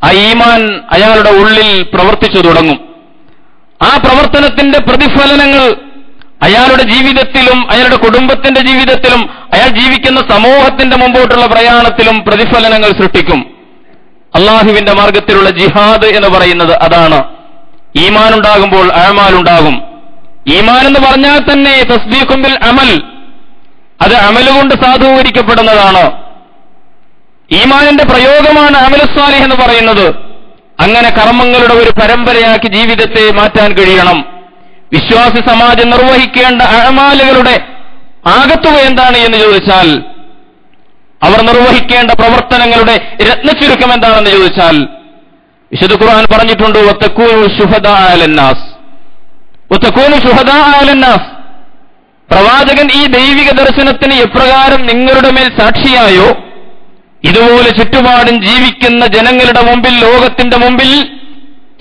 ആ ഈമാൻ അയാളുടെ ഉള്ളിൽ പ്രവർത്തിച്ചു തുടങ്ങും. ആ പ്രവർത്തനത്തിന്റെ പ്രതിഫലനങ്ങൾ അയാളുടെ ജീവിതത്തിലും അയാളുടെ കുടുംബത്തിന്റെ ജീവിതത്തിലും അയാൾ ജീവിക്കുന്ന സമൂഹത്തിന്റെ മുമ്പോട്ടുള്ള പ്രയാണത്തിലും പ്രതിഫലനങ്ങൾ സൃഷ്ടിക്കും. അള്ളാഹുവിന്റെ മാർഗത്തിലുള്ള ജിഹാദ് എന്ന് പറയുന്നത് അതാണ്. ഈമാൻ ഉണ്ടാകുമ്പോൾ അഅ്മാലുണ്ടാകും. ഈമാൻ എന്ന് പറഞ്ഞാൽ തന്നെ തസ്ദീഖും ബിൽ അമൽ, അത് അമലുകൊണ്ട് സാധൂകരിക്കപ്പെടുന്നതാണ്. ഈമാനിന്റെ പ്രയോഗമാണ് അമലുസ് സാലിഹ് എന്ന് പറയുന്നത്. അങ്ങനെ കർമ്മങ്ങളുടെ ഒരു പരമ്പരയാക്കി ജീവിതത്തെ മാറ്റാൻ കഴിയണം. വിശ്വാസി സമാജം നിർവഹിക്കേണ്ട അഅ്മാലുകളുടെ ആകത്തുക എന്താണ് എന്ന് ചോദിച്ചാൽ, അവർ നിർവഹിക്കേണ്ട പ്രവർത്തനങ്ങളുടെ രത്നച്ചുരുക്കം എന്താണെന്ന് ചോദിച്ചാൽ, വിശുദ്ധ ഖുർആൻ പറഞ്ഞിട്ടുണ്ട്, വതകൂനു ശുഹദാ അലന്നാസ്, വതകൂനു ശുഹദാ അലന്നാസ്. പ്രവാചകൻ ഈ ദൈവിക ദർശനത്തിന് എപ്രകാരം നിങ്ങളുടെ മേൽ സാക്ഷിയായോ, ഇതുപോലെ ചുറ്റുപാടും ജീവിക്കുന്ന ജനങ്ങളുടെ മുമ്പിൽ, ലോകത്തിന്റെ മുമ്പിൽ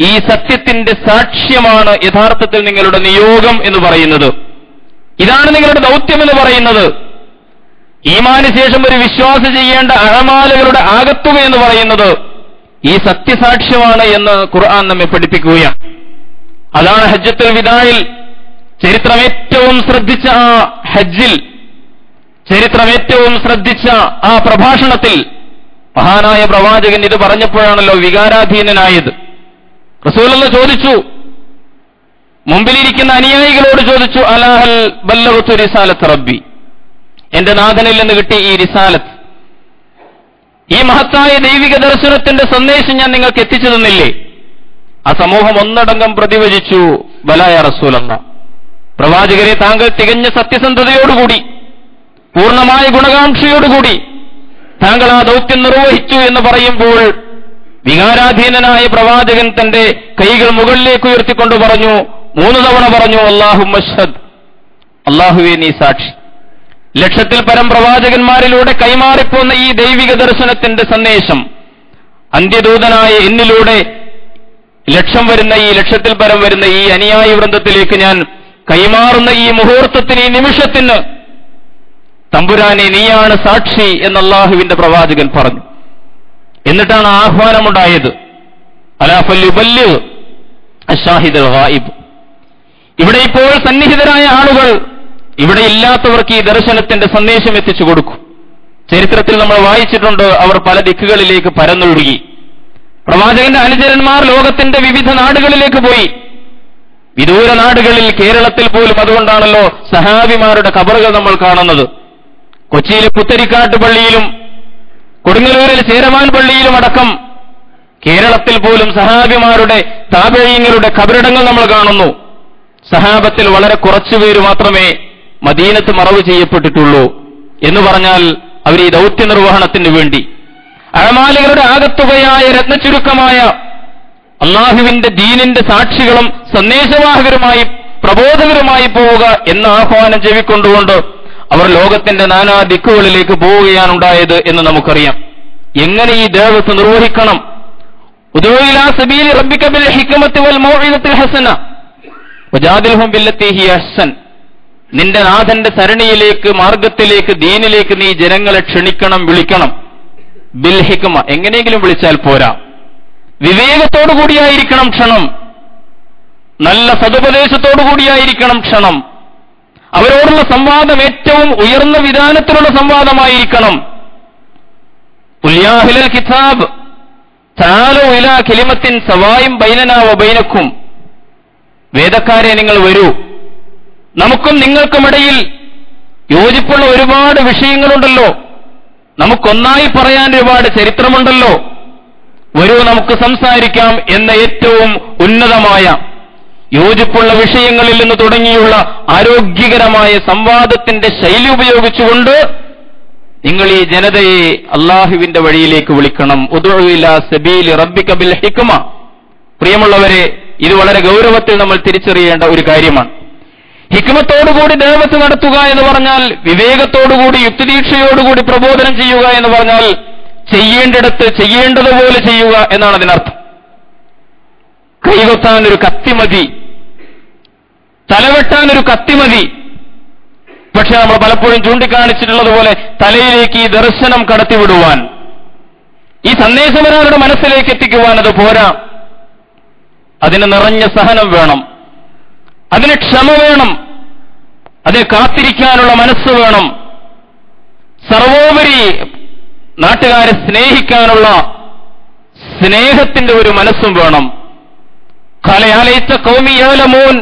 ഈ സത്യത്തിന്റെ സാക്ഷ്യമാണ് യഥാർത്ഥത്തിൽ നിങ്ങളുടെ നിയോഗം എന്ന് പറയുന്നത്. ഇതാണ് നിങ്ങളുടെ ദൗത്യം എന്ന് പറയുന്നത്. ഈമാന് ശേഷം ഒരു വിശ്വാസി ചെയ്യേണ്ട അഅ്മാലുകളുടെ ആകത്തുക എന്ന് പറയുന്നത് ഈ സത്യസാക്ഷ്യമാണ് എന്ന് ഖുർആൻ നമ്മെ പഠിപ്പിക്കുകയാണ്. അതാണ് ഹജ്ജത്തുൽ വിദായിൽ ചരിത്രം ഏറ്റവും ശ്രദ്ധിച്ച ആ ഹജ്ജിൽ, ചരിത്രം ഏറ്റവും ശ്രദ്ധിച്ച ആ പ്രഭാഷണത്തിൽ മഹാനായ പ്രവാചകൻ ഇത് പറഞ്ഞപ്പോഴാണല്ലോ വികാരാധീനനായത്. റസൂലുള്ളാഹി ചോദിച്ചു, മുമ്പിലിരിക്കുന്ന അനുയായികളോട് ചോദിച്ചു, അലാഹൽ ബല്ലഗതു റിസാലത്ത് റബ്ബി, എന്റെ നാഥനിൽ നിന്ന് കിട്ടിയ ഈ റിസാലത്ത്, ഈ മഹത്തായ ദൈവിക ദർശനത്തിന്റെ സന്ദേശം ഞാൻ നിങ്ങൾക്ക് എത്തിച്ചു തന്നില്ലേ? ആ സമൂഹം ഒന്നടങ്കം പ്രതിവചിച്ചു, ബലാ യാ റസൂലല്ലാഹ്, പ്രവാചകരെ താങ്കൾ തികഞ്ഞ സത്യസന്ധതയോടുകൂടി പൂർണ്ണമായ ഗുണകാംക്ഷയോടുകൂടി താങ്കൾ ആ ദൗത്യം നിർവഹിച്ചു എന്ന് പറയുമ്പോൾ വികാരാധീനനായ പ്രവാചകൻ തന്റെ കൈകൾ മുകളിലേക്ക് ഉയർത്തിക്കൊണ്ട് പറഞ്ഞു, 3 തവണ പറഞ്ഞു, അല്ലാഹുമ്മ അശ്ഹദ്, അല്ലാഹുവേ നീ സാക്ഷി. ലക്ഷത്തിൽ പരം പ്രവാചകന്മാരിലൂടെ കൈമാറിപ്പോന്ന ഈ ദൈവിക ദർശനത്തിന്റെ സന്ദേശം അന്ത്യദൂതനായ എന്നിലൂടെ ലക്ഷത്തിൽ പരം വരുന്ന ഈ അനുയായി വൃന്ദത്തിലേക്ക് ഞാൻ കൈമാറുന്ന ഈ മുഹൂർത്തത്തിന്, ഈ നിമിഷത്തിന് തമ്പുരാനെ നീയാണ് സാക്ഷി എന്ന് അല്ലാഹുവിന്റെ പ്രവാചകൻ പറഞ്ഞു. എന്നിട്ടാണ് ആഹ്വാനമുണ്ടായത്, അലാ ഫല്യുബല്ലിഗ് അശ്ശാഹിദുൽ ഗായിബ്. ഇവിടെ ഇപ്പോൾ സന്നിഹിതരായ ആളുകൾ, ഇവിടെ ഇല്ലാത്തവർക്ക് ഈ ദർശനത്തിന്റെ സന്ദേശം എത്തിച്ചു കൊടുക്കും. ചരിത്രത്തിൽ നമ്മൾ വായിച്ചിട്ടുണ്ട്, അവർ പല ദിക്കുകളിലേക്ക് പരന്നൊഴുകി. പ്രവാചകന്റെ അനുചരന്മാർ ലോകത്തിന്റെ വിവിധ നാടുകളിലേക്ക് പോയി. വിദൂര നാടുകളിൽ, കേരളത്തിൽ പോലും അതുകൊണ്ടാണല്ലോ സഹാബിമാരുടെ ഖബറുകൾ നമ്മൾ കാണുന്നത്. കൊച്ചിയിലെ പുത്തരിക്കാട്ട് പള്ളിയിലും കൊടുങ്ങല്ലൂരിൽ ചേരമാൻ പള്ളിയിലും അടക്കം കേരളത്തിൽ പോലും സഹാബിമാരുടെ താബഈങ്ങളുടെ ഖബറിടങ്ങൾ നമ്മൾ കാണുന്നു. സഹാബത്തിൽ വളരെ കുറച്ചുപേര് മാത്രമേ മദീനത്ത് മറവ് ചെയ്യപ്പെട്ടിട്ടുള്ളൂ. എന്ന് പറഞ്ഞാൽ അവർ ഈ ദൗത്യ നിർവഹണത്തിന് വേണ്ടി അഅ്മാലുകളുടെ ആകത്തുകയായ രത്നചുരുക്കമായ അള്ളാഹുവിന്റെ ദീനിന്റെ സാക്ഷികളും സന്ദേശവാഹകരുമായി പ്രബോധകരുമായി പോവുക എന്ന ആഹ്വാനം ചെവിക്കൊണ്ടുകൊണ്ട് അവർ ലോകത്തിന്റെ നാനാ ദിക്കുകളിലേക്ക് പോവുകയാണ് ഉണ്ടായത് എന്ന് നമുക്കറിയാം. എങ്ങനെ ഈ ദഅവത്ത് നിർവഹിക്കണം? ഉദൂ ഇലാ സബീലി റബ്ബിക ബിൽ ഹിക്മത്തി വൽ മൗഇദത്തിൽ ഹസന വജാദിൽഹും ബില്ലത്തി ഹിയ അഹ്സൻ. നിന്റെ നാഥന്റെ സരണിയിലേക്ക്, മാർഗത്തിലേക്ക്, ദീനിലേക്ക് നീ ജനങ്ങളെ ക്ഷണിക്കണം, വിളിക്കണം. ബിൽ ഹിക്മ, എങ്ങനെയെങ്കിലും വിളിച്ചാൽ പോരാ, വിവേകത്തോടു കൂടിയായിരിക്കണം ക്ഷണം, നല്ല സതുപദേശത്തോടു കൂടിയായിരിക്കണം ക്ഷണം. അവരോടുള്ള സംവാദം ഏറ്റവും ഉയർന്ന വിധാനത്തിലുള്ള സംവാദമായിരിക്കണം. ഉൽയാഹിലൽ കിതാബ് തആലൂ ഇലാ കലിമത്തിൻ സവായിൻ ബൈനനാ വബൈനക്കും. വേദക്കാരെ, നിങ്ങൾ വരൂ, നമുക്കും നിങ്ങൾക്കുമിടയിൽ യോജിപ്പുള്ള ഒരുപാട് വിഷയങ്ങളുണ്ടല്ലോ, നമുക്കൊന്നായി പറയാൻ ഒരുപാട് ചരിത്രമുണ്ടല്ലോ, വരൂ നമുക്ക് സംസാരിക്കാം എന്ന ഏറ്റവും ഉന്നതമായ യോജിപ്പുള്ള വിഷയങ്ങളിൽ നിന്ന് തുടങ്ങിയുള്ള ആരോഗ്യകരമായ സംവാദത്തിന്റെ ശൈലി ഉപയോഗിച്ചുകൊണ്ട് നിങ്ങൾ ഈ ജനതയെ അള്ളാഹുവിന്റെ വഴിയിലേക്ക് വിളിക്കണം. ഉദൂ ഇലാ സബീലി റബ്ബിക ബിൽ ഹിക്മ. പ്രിയമുള്ളവരെ, ഇത് വളരെ ഗൗരവത്തിൽ നമ്മൾ തിരിച്ചറിയേണ്ട ഒരു കാര്യമാണ്. ഹിക്മത്തോടുകൂടി ദഅവത്ത് നടത്തുക എന്ന് പറഞ്ഞാൽ, വിവേകത്തോടുകൂടി യുക്തിദീക്ഷയോടുകൂടി പ്രബോധനം ചെയ്യുക എന്ന് പറഞ്ഞാൽ ചെയ്യേണ്ടിടത്ത് ചെയ്യേണ്ടതുപോലെ ചെയ്യുക എന്നാണ് അതിനർത്ഥം. കൈകൊത്താൻ ഒരു കത്തി മതി, തലവെട്ടാൻ ഒരു കത്തി മതി. പക്ഷെ നമ്മൾ പലപ്പോഴും ചൂണ്ടിക്കാണിച്ചിട്ടുള്ളതുപോലെ തലയിലേക്ക് ഈ ദർശനം കടത്തിവിടുവാൻ, ഈ സന്ദേശം ഒരാളുടെ മനസ്സിലേക്ക് എത്തിക്കുവാൻ അത് പോരാ. അതിന് നിറഞ്ഞ സഹനം വേണം, അതിന് ക്ഷമ വേണം, അതിനെ കാത്തിരിക്കാനുള്ള മനസ്സ് വേണം. സർവോപരി നാട്ടുകാരെ സ്നേഹിക്കാനുള്ള സ്നേഹത്തിന്റെ ഒരു മനസ്സും വേണം. ഖലയാലൈത ഖൗമി യഅലമൂൻ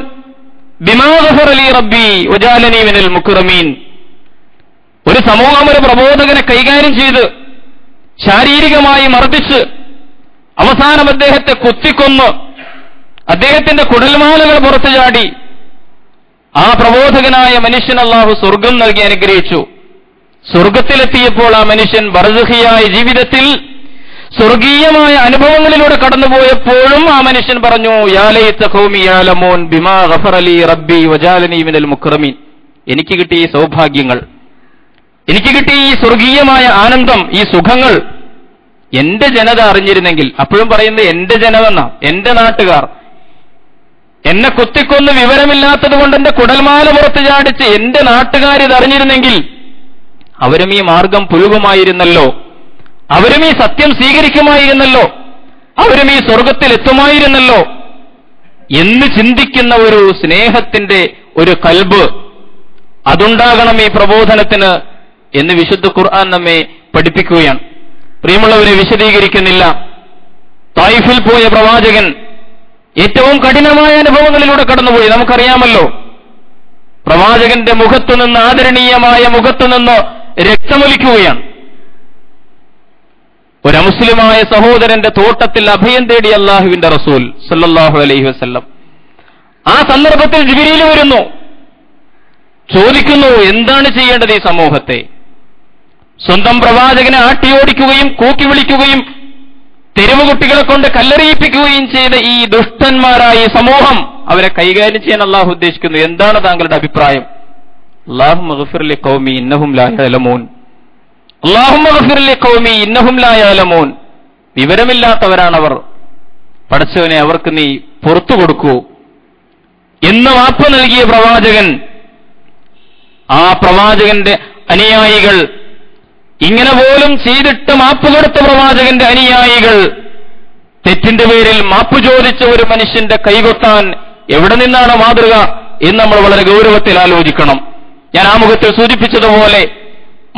ബിമാ ഗഫറ ലി റബ്ബി വജഅലനി മിനൽ മുക്രമീൻ. ഒരു സമൂഹം ഒരു പ്രബോധകനെ കൈകാര്യം ചെയ്ത് ശാരീരികമായി മർദ്ദിച്ച് അവസാനം അദ്ദേഹത്തെ കുത്തിക്കൊന്ന് അദ്ദേഹത്തിന്റെ കുടൽമാലകൾ പുറത്തു ചാടി ആ പ്രബോധകനായ മനുഷ്യൻ അല്ലാഹു സ്വർഗം നൽകി അനുഗ്രഹിച്ചു. സ്വർഗത്തിലെത്തിയപ്പോൾ ആ മനുഷ്യൻ ബർസഖിയായ ജീവിതത്തിൽ സ്വർഗീയമായ അനുഭവങ്ങളിലൂടെ കടന്നുപോയപ്പോഴും ആ മനുഷ്യൻ പറഞ്ഞു, യാ ലൈത ഖൗമി യഅലമൂൻ ബിമാ ഗഫറ ലി റബ്ബി വജഅലനി മിനൽ മുക്രമീൻ. എനിക്ക് കിട്ടിയ ഈ സൗഭാഗ്യങ്ങൾ, എനിക്ക് കിട്ടിയ ഈ സ്വർഗീയമായ ആനന്ദം, ഈ സുഖങ്ങൾ എന്റെ ജനത അറിഞ്ഞിരുന്നെങ്കിൽ. അപ്പോഴും പറയുന്നത് എന്റെ ജനമെന്ന, എന്റെ നാട്ടുകാർ. എന്നെ കുത്തിക്കൊന്ന് വിവരമില്ലാത്തത് കൊണ്ട് എന്റെ കുടൽമാല പുറത്ത് ചാടിച്ച് എന്റെ നാട്ടുകാരിത് അറിഞ്ഞിരുന്നെങ്കിൽ അവരും ഈ മാർഗം പുലുകുമായിരുന്നല്ലോ, അവരും ഈ സത്യം സ്വീകരിക്കുമായിരുന്നല്ലോ, അവരും ഈ സ്വർഗത്തിൽ എത്തുമായിരുന്നല്ലോ എന്ന് ചിന്തിക്കുന്ന ഒരു സ്നേഹത്തിന്റെ ഒരു കൽബ് അതുണ്ടാകണം ഈ പ്രബോധനത്തിന് എന്ന് വിശുദ്ധ ഖുർആൻ നമ്മെ പഠിപ്പിക്കുകയാണ്. പ്രിയമുള്ളവരെ, വിശദീകരിക്കുന്നില്ല. തായിഫിൽ പോയ പ്രവാചകൻ ഏറ്റവും കഠിനമായ അനുഭവങ്ങളിലൂടെ കടന്നുപോയി. നമുക്കറിയാമല്ലോ, പ്രവാചകന്റെ മുഖത്തുനിന്ന്, ആദരണീയമായ മുഖത്തുനിന്ന് രക്തമൊലിക്കുകയാണ്. ഒരു അമുസ്ലിമായ സഹോദരന്റെ തോട്ടത്തിൽ അഭയം തേടി അല്ലാഹുവിന്റെ റസൂൽ സല്ലല്ലാഹു അലൈഹി വസല്ലം. ആ സന്ദർഭത്തിൽ ജിബ്രീൽ വരുന്നു, ചോദിക്കുന്നു, എന്താണ് ചെയ്യേണ്ടത് ഈ സമൂഹത്തെ? സ്വന്തം പ്രവാചകനെ ആട്ടിയോടിക്കുകയും കൂക്കി വിളിക്കുകയും തെരുവ് കുട്ടികളെ കൊണ്ട് കല്ലെറിയിപ്പിക്കുകയും ചെയ്ത ഈ ദുഷ്ടന്മാരായ ഈ സമൂഹം, അവരെ കൈകാര്യം ചെയ്യാൻ അള്ളാഹു ഉദ്ദേശിക്കുന്നു. എന്താണ് താങ്കളുടെ അഭിപ്രായം? അല്ലാഹുമ്മ ഗ്ഫിർ ലി ഖൗമി ഇന്നഹും ലാ യഅലമൂൻ. അല്ലാഹുമ്മ ഗ്ഫിർ ലി ഖൗമി ഇന്നഹും ലാ യഅലമൂൻ. വിവരമില്ലാത്തവരാണവർ, പടച്ചവനെ അവർക്ക് നീ പുറത്തു കൊടുക്കൂ എന്ന് വാപ്പ് നൽകിയ പ്രവാചകൻ, ആ പ്രവാചകന്റെ അനുയായികൾ, ഇങ്ങനെ പോലും ചെയ്തിട്ട് മാപ്പ് കൊടുത്ത പ്രവാചകന്റെ അനുയായികൾ തെറ്റിന്റെ പേരിൽ മാപ്പ് ചോദിച്ച ഒരു മനുഷ്യന്റെ കൈകൊത്താൻ എവിടെ നിന്നാണ് മാതൃക എന്ന് നമ്മൾ വളരെ ഗൗരവത്തിൽ ആലോചിക്കണം. ഞാൻ ആമുഖത്തിൽ സൂചിപ്പിച്ചതുപോലെ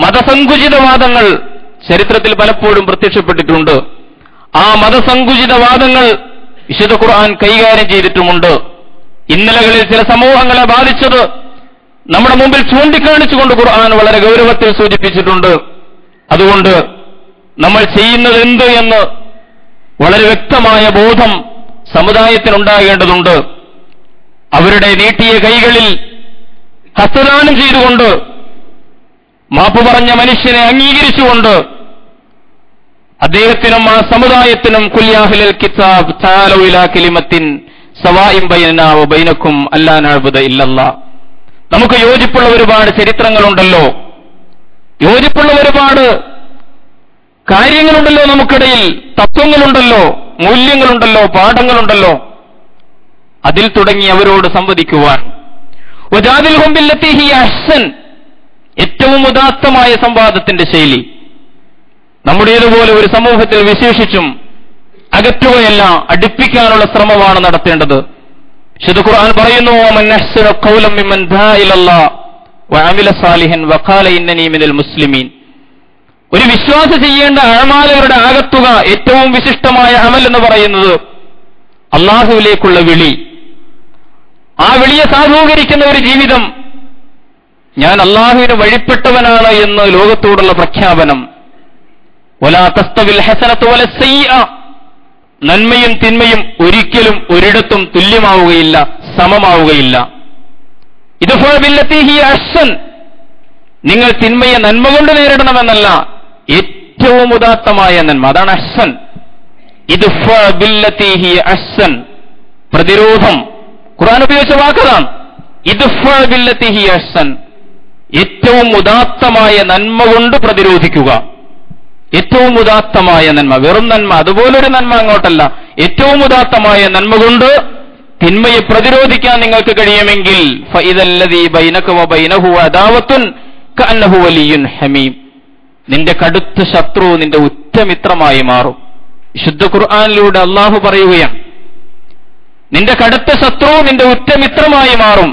മതസങ്കുചിതവാദങ്ങൾ ചരിത്രത്തിൽ പലപ്പോഴും പ്രത്യക്ഷപ്പെട്ടിട്ടുണ്ട്. ആ മതസങ്കുചിതവാദങ്ങൾ വിശുദ്ധ ഖുർആൻ കൈകാര്യം ചെയ്തിട്ടുമുണ്ട്. ഇന്നലകളിൽ ചില സമൂഹങ്ങളെ ബാധിച്ചത് നമ്മുടെ മുമ്പിൽ ചൂണ്ടിക്കാണിച്ചുകൊണ്ട് ഖുർആൻ വളരെ ഗൗരവത്തിൽ സൂചിപ്പിച്ചിട്ടുണ്ട്. അതുകൊണ്ട് നമ്മൾ ചെയ്യുന്നത് എന്ത് എന്ന് വളരെ വ്യക്തമായ ബോധം സമുദായത്തിനുണ്ടാകേണ്ടതുണ്ട്. അവരുടെ നീട്ടിയ കൈകളിൽ ഹസ്തദാനം ചെയ്തുകൊണ്ട്, മാപ്പ് പറഞ്ഞ മനുഷ്യനെ അംഗീകരിച്ചുകൊണ്ട്, അദ്ദേഹത്തിനും ആ സമുദായത്തിനും ഖുൽ യാ അഹ്ലൽ കിതാബ് തആലൂ ഇലാ കലിമത്തിൻ സവാഇൻ ബൈനനാ വ ബൈനക്കും അല്ലാ നഅ്ബുദ ഇല്ലല്ലാഹ്. നമുക്ക് യോജിപ്പുള്ള ഒരുപാട് ചരിത്രങ്ങളുണ്ടല്ലോ, യോജിപ്പുള്ള ഒരുപാട് കാര്യങ്ങളുണ്ടല്ലോ, നമുക്കിടയിൽ തത്വങ്ങളുണ്ടല്ലോ, മൂല്യങ്ങളുണ്ടല്ലോ, പാഠങ്ങളുണ്ടല്ലോ. അതിൽ തുടങ്ങി അവരോട് സംവദിക്കുവാൻ. വജാദിൽഹും ബില്ലത്തി ഹിയ അഹ്സൻ, ഏറ്റവും ഉദാത്തമായ സംവാദത്തിന്റെ ശൈലി. നമ്മുടേതുപോലെ ഒരു സമൂഹത്തിൽ വിശേഷിച്ചും അകറ്റുകയല്ല, അടുപ്പിക്കാനുള്ള ശ്രമമാണ് നടത്തേണ്ടത്. വിശുദ്ധ ഖുർആൻ പറയുന്നു, വമൻ അഹ്സനു ഖൗലൻ മിമ്മൻ ദാ ഇലല്ലാഹ് വഅമില സാലിഹൻ വഖാല ഇന്നനി മിനൽ മുസ്ലിമീൻ. ഒരു വിശ്വാസി ചെയ്യേണ്ട അഅമാലുകളുടെ ആകത്തുക ഏറ്റവും വിശിഷ്ടമായ അമൽ എന്ന് പറയുന്നത് അല്ലാഹുവിലേക്കുള്ള വിളി. ആ വിളിയെ സാധൂകരിക്കുന്ന ഒരു ജീവിതം, ഞാൻ അല്ലാഹുവിന് വഴിപ്പെട്ടവനാണ് എന്ന് ലോകത്തോടുള്ള പ്രഖ്യാപനം. വലാ തസ്തവിൽ ഹസനത്തു വലസ്സയ്യിഅ, നന്മയും തിന്മയും ഒരിക്കലും ഒരിടത്തും തുല്യമാവുകയില്ല, സമമാവുകയില്ല. ഇദ്ഫഅ ബില്ലത്തി ഹിയ അഹ്സൻ, നിങ്ങൾ തിന്മയെ നന്മ കൊണ്ട് നേരിടണമെന്നല്ല, ഏറ്റവും ഉദാത്തമായ നന്മ, അതാണ് അഹ്സൻ. ഇദ്ഫഅ ബില്ലത്തി ഹിയ അഹ്സൻ, പ്രതിരോധം. ഖുർആൻ ഉപയോഗിച്ച വാക്കതാണ് ഇദ്ഫഅ ബില്ലത്തി ഹിയ അഹ്സൻ, ഏറ്റവും ഉദാത്തമായ നന്മ കൊണ്ട് പ്രതിരോധിക്കുക. ഏറ്റവും ഉദാത്തമായ നന്മ, വെറും നന്മ, അതുപോലൊരു നന്മ അങ്ങോട്ടല്ല, ഏറ്റവും ഉദാത്തമായ നന്മ കൊണ്ട് തിന്മയെ പ്രതിരോധിക്കാൻ നിങ്ങൾക്ക് കഴിയുമെങ്കിൽ ഫഇദല്ലദീ ബൈനക വബൈനഹു അദാവത്തുൻ കഅന്നഹു വലിയ്യുൻ ഹമീം, നിന്റെ കടുത്ത ശത്രു നിന്റെ ഉറ്റമിത്രമായി മാറും. വിശുദ്ധ ഖുർആനിലൂടെ അല്ലാഹു പറയുകയാണ്, നിന്റെ കടുത്ത ശത്രു നിന്റെ ഉറ്റമിത്രമായി മാറും.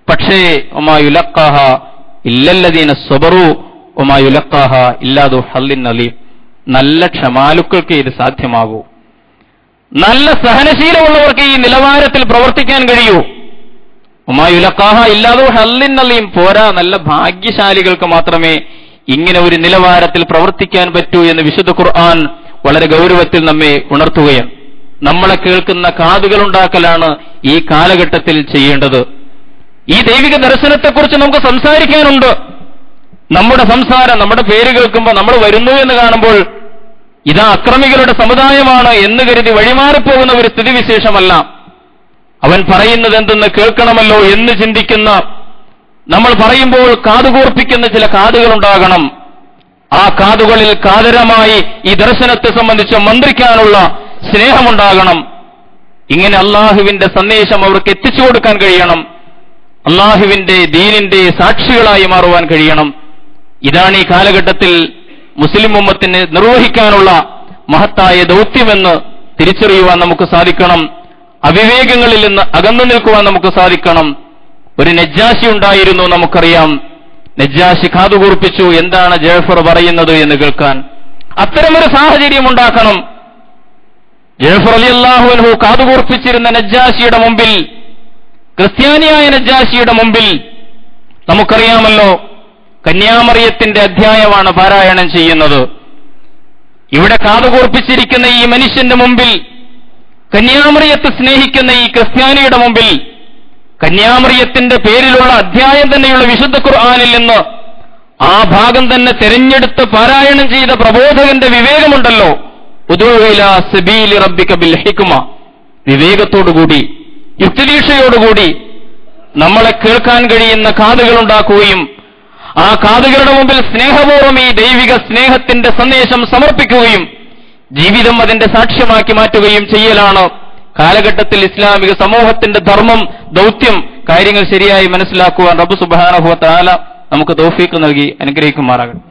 പക്ഷേ വമാ യുലഖാഹ ഇല്ലല്ലദീന സ്വബറു വമാ യുലഖാഹ ഇല്ലാ ദു ഹല്ലിൻ അലീം, നല്ല ക്ഷമാലുക്കൾക്ക് ഇത് സാധ്യമാകൂ. നല്ല സഹനശീലമുള്ളവർക്ക് ഈ നിലവാരത്തിൽ പ്രവർത്തിക്കാൻ കഴിയൂ. വമാ യുലഖാഹ ഇല്ലാ ദു ഹല്ലിൻ അലീം, പോരാ, നല്ല ഭാഗ്യശാലികൾക്ക് മാത്രമേ ഇങ്ങനെ ഒരു നിലവാരത്തിൽ പ്രവർത്തിക്കാൻ പറ്റൂ എന്ന് വിശുദ്ധ ഖുർആൻ വളരെ ഗൗരവത്തിൽ നമ്മെ ഉണർത്തുകയാണ്. നമ്മളെ കേൾക്കുന്ന കാതുകളുണ്ടാക്കലാണ് ഈ കാലഘട്ടത്തിൽ ചെയ്യേണ്ടത്. ഈ ദൈവിക ദർശനത്തെക്കുറിച്ച് നമുക്ക് സംസാരിക്കാനുണ്ട്. നമ്മുടെ സംസാരം, നമ്മുടെ പേര് കേൾക്കുമ്പോൾ, നമ്മൾ വരുന്നു എന്ന് കാണുമ്പോൾ ഇതാ അക്രമികളുടെ സമുദായമാണ് എന്ന് കരുതി വഴിമാറിപ്പോകുന്ന ഒരു സ്ഥിതിവിശേഷമല്ല. അവൻ പറയുന്നത് എന്തെന്ന് കേൾക്കണമല്ലോ എന്ന് ചിന്തിക്കുന്ന, നമ്മൾ പറയുമ്പോൾ കാതുകൂർപ്പിക്കുന്ന ചില കാതുകളുണ്ടാകണം. ആ കാതുകളിൽ കാതരമായി ഈ ദർശനത്തെ സംബന്ധിച്ച് മന്ത്രിക്കാനുള്ള സ്നേഹമുണ്ടാകണം. ഇങ്ങനെ അള്ളാഹുവിന്റെ സന്ദേശം അവർക്ക് എത്തിച്ചു കൊടുക്കാൻ കഴിയണം. അള്ളാഹുവിന്റെ ദീനിന്റെ സാക്ഷികളായി മാറുവാൻ കഴിയണം. ഇതാണ് ഈ കാലഘട്ടത്തിൽ മുസ്ലിം ഉമ്മത്തിന് നിർവഹിക്കാനുള്ള മഹത്തായ ദൗത്യമെന്ന് തിരിച്ചറിയുവാൻ നമുക്ക് സാധിക്കണം. അവിവേകങ്ങളിൽ നിന്ന് അകന്നു നിൽക്കുവാൻ നമുക്ക് സാധിക്കണം. ഒരു നജ്ജാശി ഉണ്ടായിരുന്നു, നമുക്കറിയാം. നജ്ജാശി കാതുകൂർപ്പിച്ചു എന്താണ് ജഅഫർ പറയുന്നത് എന്ന് കേൾക്കാൻ. അത്തരമൊരു സാഹചര്യം ഉണ്ടാക്കണം. ജഅഫർ റളിയല്ലാഹു അൻഹു കാതുകൂർപ്പിച്ചിരുന്ന നജ്ജാശിയുടെ മുമ്പിൽ, ക്രിസ്ത്യാനിയായ നജ്ജാശിയുടെ മുമ്പിൽ, നമുക്കറിയാമല്ലോ കന്യാമറിയത്തിന്റെ അധ്യായമാണ് പാരായണം ചെയ്യുന്നത്. ഇവിടെ കാതുകൂർപ്പിച്ചിരിക്കുന്ന ഈ മനുഷ്യന്റെ മുമ്പിൽ, കന്യാമറിയത്തെ സ്നേഹിക്കുന്ന ഈ ക്രിസ്ത്യാനിയുടെ മുമ്പിൽ, കന്യാമറിയത്തിന്റെ പേരിലുള്ള അധ്യായം തന്നെയുള്ള വിശുദ്ധ ഖുർആനിൽ നിന്ന് ആ ഭാഗം തന്നെ തിരഞ്ഞെടുത്ത് പാരായണം ചെയ്ത പ്രബോധകന്റെ വിവേകമുണ്ടല്ലോ. ഉദൂ ഇലാ സബീലി റബ്ബിക ബിൽ ഹിക്മ, വിവേകത്തോടുകൂടി യുക്തിദീക്ഷയോടുകൂടി നമ്മളെ കേൾക്കാൻ കഴിയുന്ന കാതുകൾ ഉണ്ടാക്കുകയും ആ കാതുകളുടെ മുമ്പിൽ സ്നേഹപൂർവ്വം ഈ ദൈവിക സ്നേഹത്തിന്റെ സന്ദേശം സമർപ്പിക്കുകയും ജീവിതം അതിന്റെ സാക്ഷ്യമാക്കി മാറ്റുകയും ചെയ്യലാണ് കാലഘട്ടത്തിൽ ഇസ്ലാമിക സമൂഹത്തിന്റെ ധർമ്മം, ദൗത്യം. കാര്യങ്ങൾ ശരിയായി മനസ്സിലാക്കുവാൻ റബ്ബ് സുബ്ഹാനഹു വ തആല നമുക്ക് തൗഫീഖ് നൽകി അനുഗ്രഹിക്കുമാറാകട്ടെ.